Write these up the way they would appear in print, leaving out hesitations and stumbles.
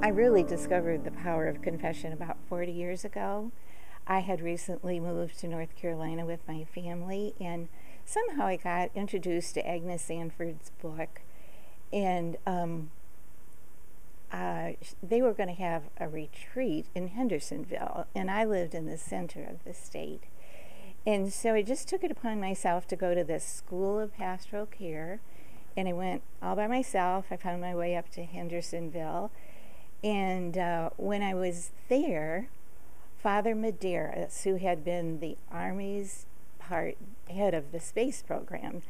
I really discovered the power of confession about 40 years ago. I had recently moved to North Carolina with my family, and somehow I got introduced to Agnes Sanford's book, and they were going to have a retreat in Hendersonville, and I lived in the center of the state. And so I just took it upon myself to go to this school of pastoral care, and I went all by myself. I found my way up to Hendersonville, and when I was there, Father Medeiros, who had been the Army's head of the space program,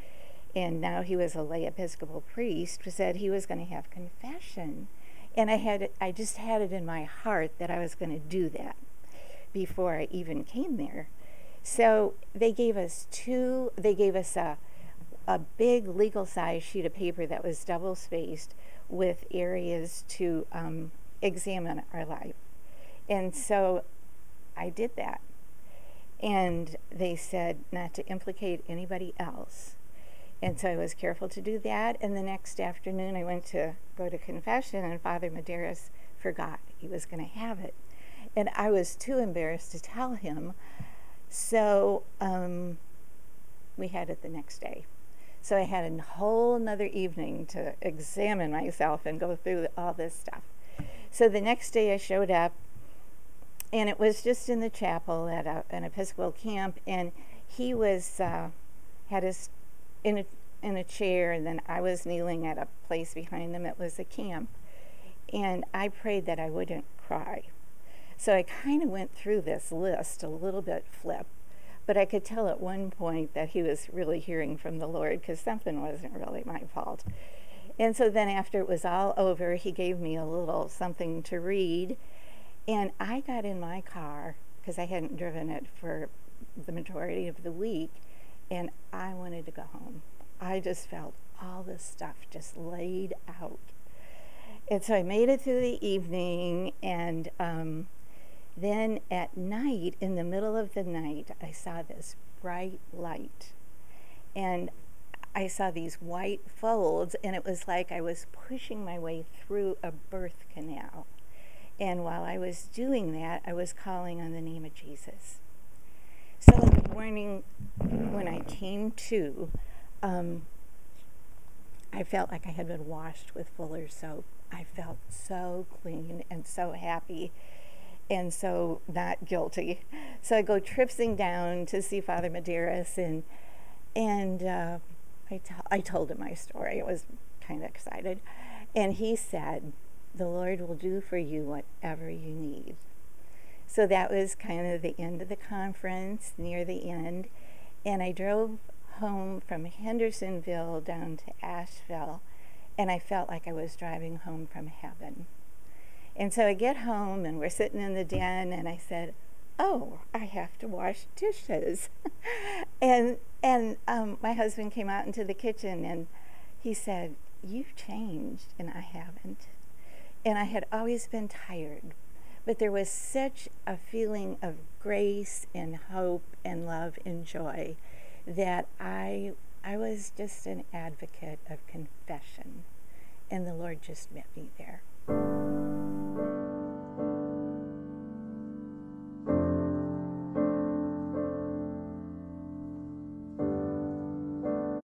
and now he was a lay Episcopal priest, said he was going to have confession. And I just had it in my heart that I was going to do that before I even came there. So they gave us a big legal size sheet of paper that was double spaced with areas to examine our life. And so I did that. And they said not to implicate anybody else. And so I was careful to do that. And the next afternoon I went to go to confession, and Father Medeiros forgot he was going to have it. And I was too embarrassed to tell him. So we had it the next day. So I had a whole nother evening to examine myself and go through all this stuff. So the next day I showed up, and it was just in the chapel at an Episcopal camp, and he was had his in a chair, and then I was kneeling at a place behind him. It was a camp, and I prayed that I wouldn't cry. So I kind of went through this list a little bit flip, but I could tell at one point that he was really hearing from the Lord, because something wasn't really my fault. And so then after it was all over, he gave me a little something to read, and I got in my car, because I hadn't driven it for the majority of the week, and I wanted to go home. I just felt all this stuff just laid out. And so I made it through the evening, and then at night, in the middle of the night, I saw this bright light. And I saw these white folds, and it was like I was pushing my way through a birth canal. And while I was doing that, I was calling on the name of Jesus. So in the morning, when I came to, I felt like I had been washed with Fuller's soap. I felt so clean and so happy and so not guilty. So I go tripsing down to see Father Medeiros, and I told him my story. I was kind of excited. And he said, "The Lord will do for you whatever you need." So that was kind of the end of the conference, near the end. And I drove home from Hendersonville down to Asheville, and I felt like I was driving home from heaven. And so I get home, and we're sitting in the den, and I said, "Oh, I have to wash dishes." and my husband came out into the kitchen, and he said, "You've changed," and I haven't. And I had always been tired, but there was such a feeling of grace and hope and love and joy that I was just an advocate of confession, and the Lord just met me there.